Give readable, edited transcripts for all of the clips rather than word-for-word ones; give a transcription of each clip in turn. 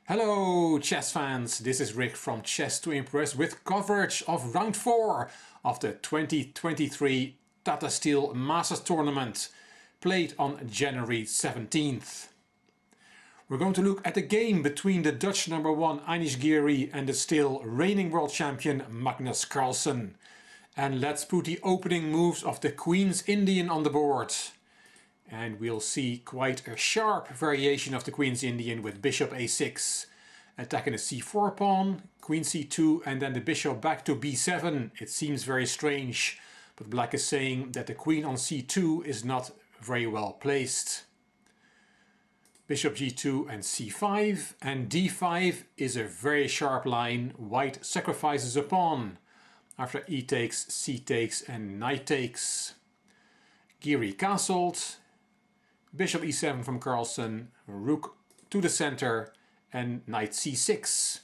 Hello chess fans, this is Rick from Chess to Impress with coverage of round 4 of the 2023 Tata Steel Masters Tournament, played on January 17th. We're going to look at the game between the Dutch number 1 Anish Giri and the still reigning world champion Magnus Carlsen. And let's put the opening moves of the Queen's Indian on the board. And we'll see quite a sharp variation of the Queen's Indian with bishop a6, attacking the c4 pawn, queen c2, and then the bishop back to b7. It seems very strange, but black is saying that the queen on c2 is not very well placed. Bishop g2 and c5, and d5 is a very sharp line. White sacrifices a pawn. After e takes, c takes, and knight takes. Giri castled. Bishop e7 from Carlsen, rook to the center, and knight c6.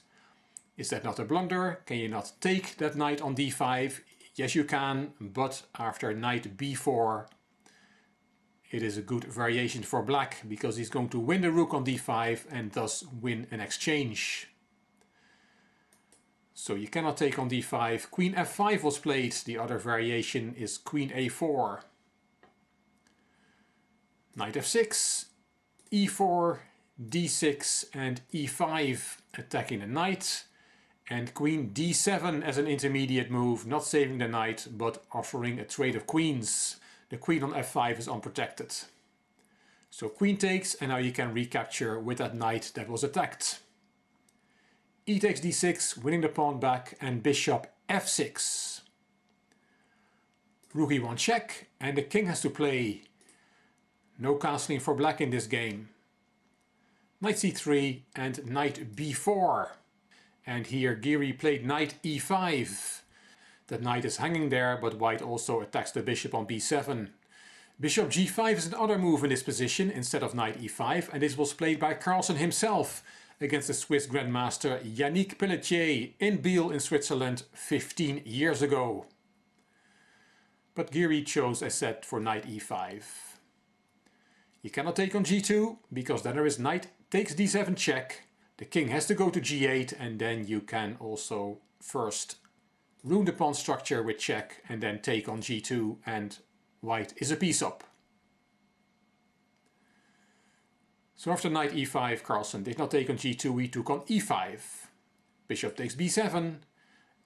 Is that not a blunder? Can you not take that knight on d5? Yes, you can, but after knight b4, it is a good variation for black, because he's going to win the rook on d5 and thus win an exchange. So you cannot take on d5. Queen f5 was played. The other variation is queen a4. Knight f6, e4, d6 and e5 attacking the knight, and queen d7 as an intermediate move, not saving the knight but offering a trade of queens. The queen on f5 is unprotected. So queen takes, and now you can recapture with that knight that was attacked. E takes d6, winning the pawn back, and bishop f6. Rook e1 check, and the king has to play. No castling for black in this game. Knight c3 and knight b4. And here Giri played knight e5. That knight is hanging there, but white also attacks the bishop on b7. Bishop g5 is another move in this position instead of knight e5, and this was played by Carlsen himself against the Swiss Grandmaster Yannick Pelletier in Biel in Switzerland 15 years ago. But Giri chose, as said, for knight e5. You cannot take on g2, because then there is knight takes d7 check. The king has to go to g8, and then you can also first ruin the pawn structure with check and then take on g2, and white is a piece up. So after knight e5, Carlsen did not take on g2, he took on e5. Bishop takes b7,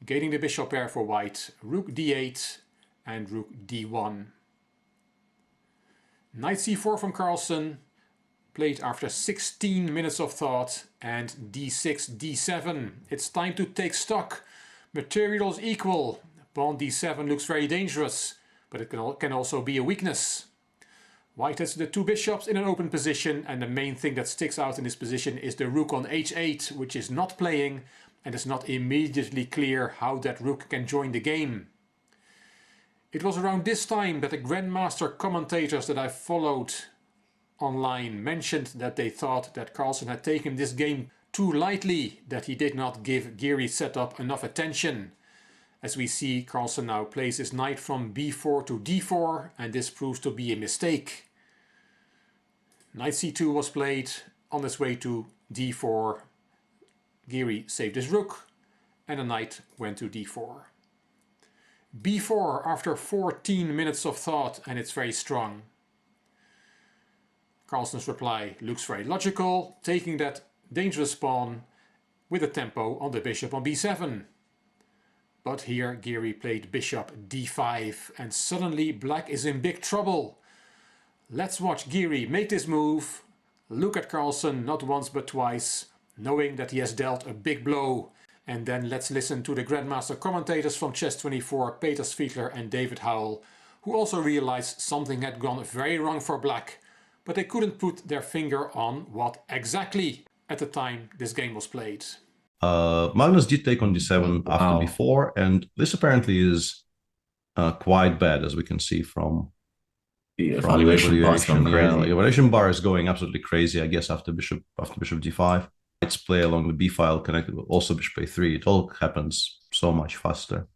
gaining the bishop pair for white, rook d8 and rook d1. Knight c4 from Carlsen, played after 16 minutes of thought, and d6, d7. It's time to take stock. Materials equal. Pawn d7 looks very dangerous, but it can also be a weakness. White has the two bishops in an open position, and the main thing that sticks out in this position is the rook on h8, which is not playing, and it's not immediately clear how that rook can join the game. It was around this time that the Grandmaster commentators that I followed online mentioned that they thought that Carlsen had taken this game too lightly, that he did not give Giri's setup enough attention. As we see, Carlsen now plays his knight from b4 to d4, and this proves to be a mistake. Knight c2 was played. On his way to d4, Giri saved his rook, and the knight went to d4. b4 after 14 minutes of thought, and it's very strong. Carlsen's reply looks very logical, taking that dangerous pawn with a tempo on the bishop on b7. But here Giri played bishop d5, and suddenly black is in big trouble. Let's watch Giri make this move, look at Carlsen not once but twice, knowing that he has dealt a big blow. And then let's listen to the Grandmaster commentators from Chess24, Peter Svietler and David Howell, who also realized something had gone very wrong for black, but they couldn't put their finger on what exactly at the time this game was played. Magnus did take on d7 after b4, and this apparently is quite bad, as we can see from the evaluation bar. The evaluation bar is going absolutely crazy, I guess, after bishop d5. It's play along the b file connected with also bishop a3. It all happens so much faster.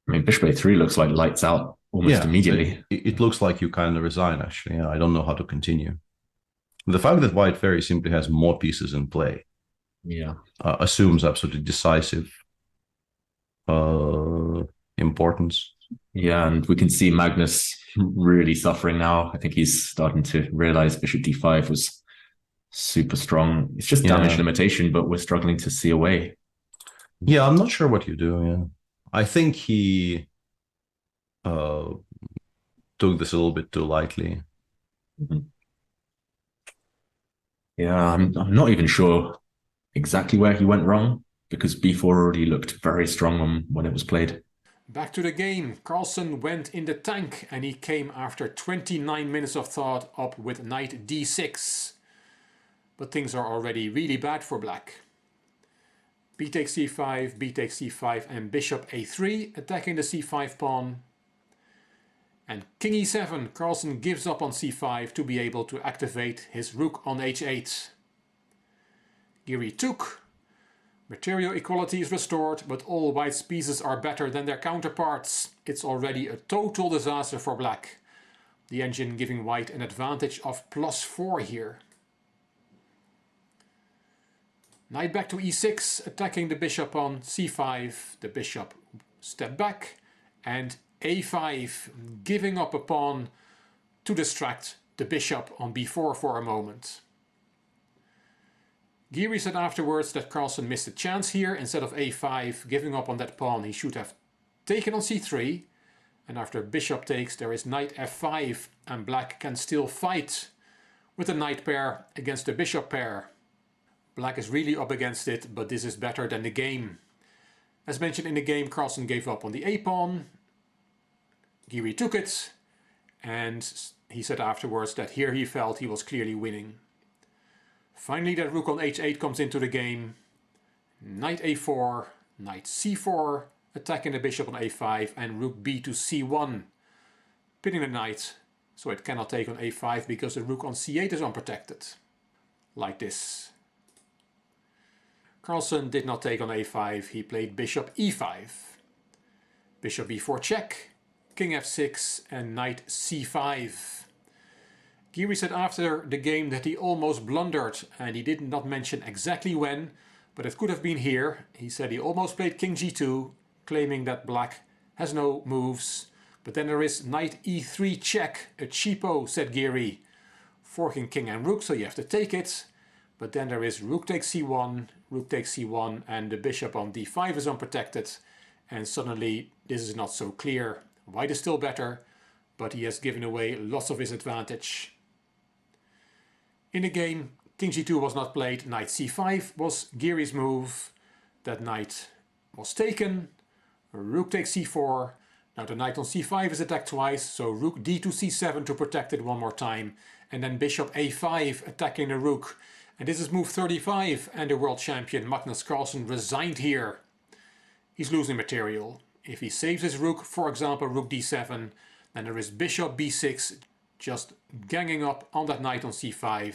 I mean, bishop a3 looks like lights out almost immediately. It looks like you kind of resign, actually. I don't know how to continue. The fact that white very simply has more pieces in play Yeah. assumes absolutely decisive importance. Yeah, and we can see Magnus really suffering now. I think he's starting to realize bishop d5 was super strong. It's just damage Yeah. limitation, but we're struggling to see a way. Yeah, I'm not sure what you do. Yeah, I think he took this a little bit too lightly. Mhm. Yeah, I'm not even sure exactly where he went wrong because b4 already looked very strong when it was played. Back to the game. Carlsen went in the tank and he came after 29 minutes of thought up with knight d6. But things are already really bad for black. B takes c5, b takes c5 and bishop a3 attacking the c5 pawn. And king e7, Carlsen gives up on c5 to be able to activate his rook on h8. Giri took. Material equality is restored, but all white's pieces are better than their counterparts. It's already a total disaster for black. The engine giving white an advantage of +4 here. Knight back to e6, attacking the bishop on c5. The bishop step back, and a5, giving up a pawn to distract the bishop on b4 for a moment. Giri said afterwards that Carlsen missed a chance here. Instead of a5 giving up on that pawn, he should have taken on c3. And after bishop takes, there is knight f5, and black can still fight with the knight pair against the bishop pair. Black is really up against it, but this is better than the game. As mentioned in the game, Carlsen gave up on the a pawn. Giri took it, and he said afterwards that here he felt he was clearly winning. Finally, that rook on h8 comes into the game. Knight a4, knight c4, attacking the bishop on a5, and rook b to c1, pinning the knight so it cannot take on a5 because the rook on c8 is unprotected. Like this. Carlsen did not take on a5, he played bishop e5. Bishop b4 check, king f6 and knight c5. Giri said after the game that he almost blundered, and he did not mention exactly when, but it could have been here. He said he almost played king g2, claiming that black has no moves. But then there is knight e3 check, a cheapo, said Giri, forking king and rook, so you have to take it. But then there is rook takes c1, and the bishop on d5 is unprotected. And suddenly this is not so clear. White is still better, but he has given away lots of his advantage. In the game, king g2 was not played, knight c5 was Giri's move. That knight was taken, rook takes c4. Now the knight on c5 is attacked twice, so rook d to c7 to protect it one more time. And then bishop a5 attacking the rook. And this is move 35, and the world champion Magnus Carlsen resigned here. He's losing material. If he saves his rook, for example rook d7, then there is bishop b6 just ganging up on that knight on c5.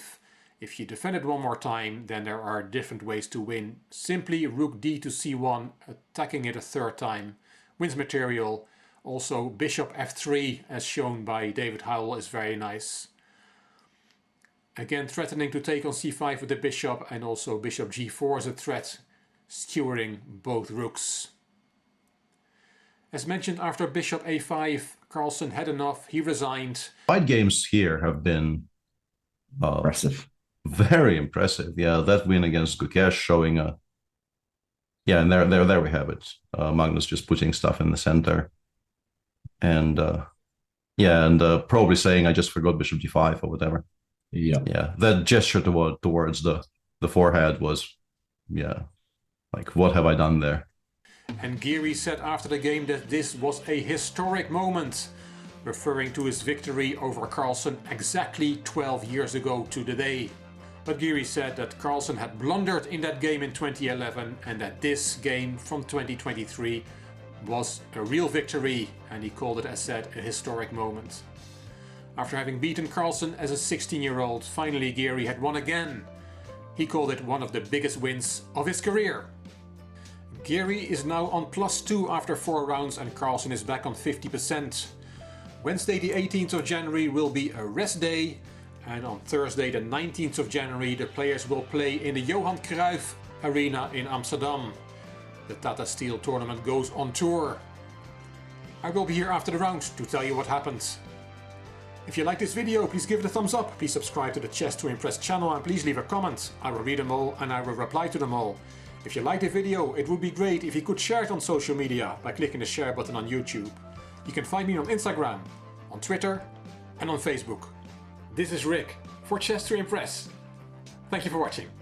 If you defend it one more time, then there are different ways to win. Simply rook d to c1, attacking it a third time, wins material. Also bishop f3, as shown by David Howell, is very nice. Again, threatening to take on c5 with the bishop, and also bishop g4 is a threat, skewering both rooks. As mentioned, after bishop a5, Carlsen had enough, he resigned. White games here have been Impressive. very impressive. Yeah, that win against Gukesh showing a... Yeah, and there we have it. Magnus just putting stuff in the center. And yeah, and probably saying, I just forgot bishop d5 or whatever. Yeah. Yeah, that gesture towards the forehead was, yeah, like, what have I done there? And Giri said after the game that this was a historic moment, referring to his victory over Carlsen exactly 12 years ago to the day. But Giri said that Carlsen had blundered in that game in 2011 and that this game from 2023 was a real victory, and he called it, as said, a historic moment. After having beaten Carlsen as a 16-year-old, finally Giri had won again. He called it one of the biggest wins of his career. Giri is now on +2 after 4 rounds and Carlsen is back on 50%. Wednesday the 18th of January will be a rest day. And on Thursday the 19th of January the players will play in the Johan Cruyff Arena in Amsterdam. The Tata Steel Tournament goes on tour. I will be here after the round to tell you what happens. If you like this video, please give it a thumbs up, please subscribe to the Chess to Impress channel and please leave a comment. I will read them all and I will reply to them all. If you like the video, it would be great if you could share it on social media by clicking the share button on YouTube. You can find me on Instagram, on Twitter and on Facebook. This is Rick for Chess to Impress. Thank you for watching.